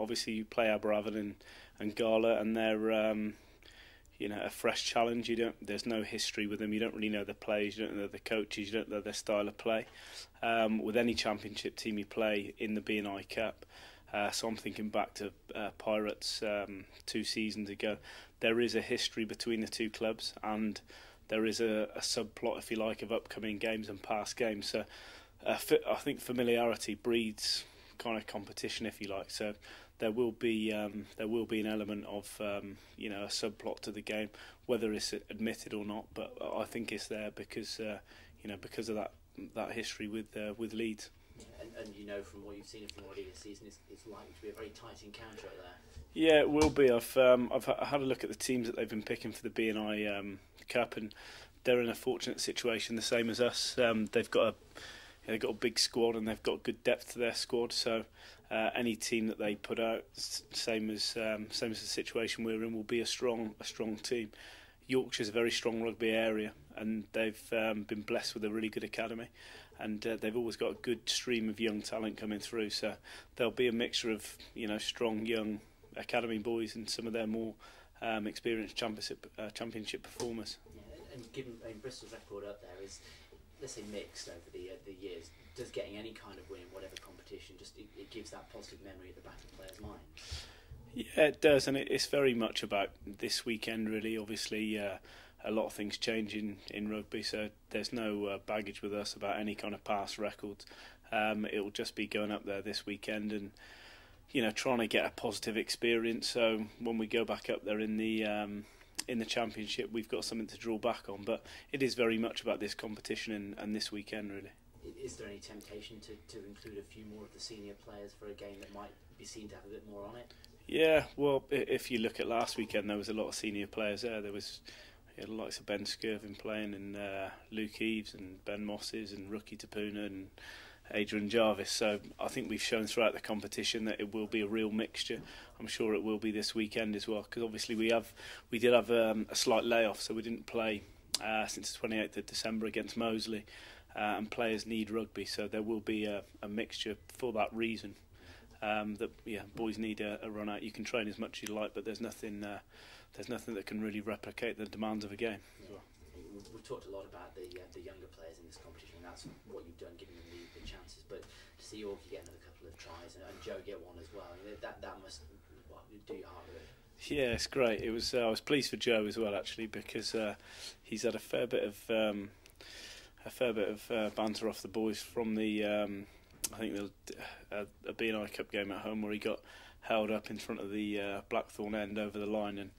obviously you play Aberavon and Gala, and they're a fresh challenge. There's no history with them. You don't really know the players. You don't know the coaches. You don't know their style of play. With any championship team you play in the B&I Cup. So I'm thinking back to Pirates 2 seasons ago. There is a history between the two clubs, and there is a subplot, if you like, of upcoming games and past games. So I think familiarity breeds kind of competition, if you like. So there will be an element of a subplot to the game, whether it's admitted or not. But I think it's there because because of that history with Leeds. And from what you've seen from already this season, it's likely to be a very tight encounter out there. Yeah, it will be. I've had a look at the teams that they've been picking for the B&I Cup, and they're in a fortunate situation, the same as us. They've got a big squad, and they've got good depth to their squad. So any team that they put out, same as the situation we're in, will be a strong team. Yorkshire's a very strong rugby area, and they've been blessed with a really good academy, and they've always got a good stream of young talent coming through. So there'll be a mixture of strong young academy boys and some of their more experienced championship performers. Yeah, and given Bristol's record up there is, let's say, mixed over the years, does getting any kind of win in whatever competition just it gives that positive memory at the back of players' minds? Yeah, it does, and it's very much about this weekend, really. Obviously, a lot of things change in rugby, so there's no baggage with us about any kind of past records. It'll just be going up there this weekend and trying to get a positive experience. So when we go back up there in the championship, we've got something to draw back on. But it is very much about this competition and this weekend, really. Is there any temptation to include a few more of the senior players for a game that might be seen to have a bit more on it? Yeah, well, if you look at last weekend, there was a lot of senior players there. There was the likes of Ben Skirvin playing, and Luke Eves and Ben Mosses and Rookie Tapuna and Adrian Jarvis. So I think we've shown throughout the competition that it will be a real mixture. I'm sure it will be this weekend as well, because obviously we did have a slight layoff, so we didn't play since the 28th of December against Moseley, and players need rugby, so there will be a mixture for that reason. Boys need a run out. You can train as much as you like, but there's nothing that can really replicate the demands of a game. Yeah. We've talked a lot about the younger players in this competition, and that's what you've done, giving them the chances. But to see Yorkie get another couple of tries and Joe get one as well, that must do your heart good. Yeah, it's great. It was. I was pleased for Joe as well, actually, because he's had a fair bit of banter off the boys from the. I think there was a B&I Cup game at home where he got held up in front of the Blackthorn end over the line, and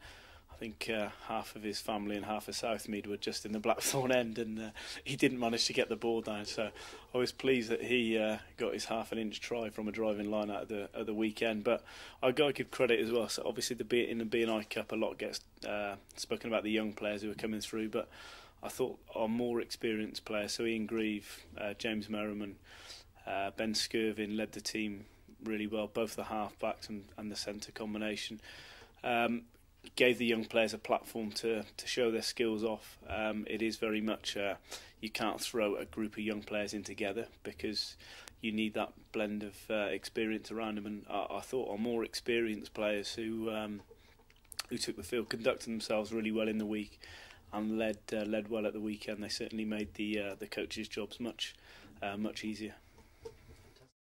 I think half of his family and half of Southmead were just in the Blackthorn end, and he didn't manage to get the ball down. So I was pleased that he got his half-an-inch try from a driving line out of the weekend. But I've got to give credit as well. So obviously in the B&I Cup, a lot gets spoken about the young players who are coming through, but I thought our more experienced players, so Ian Grieve, James Merriman, Ben Skirvin led the team really well, both the half-backs and the centre combination. Gave the young players a platform to show their skills off. It is very much, you can't throw a group of young players in together because you need that blend of experience around them. And I thought our more experienced players who took the field conducted themselves really well in the week and led well at the weekend. They certainly made the coaches' jobs much easier.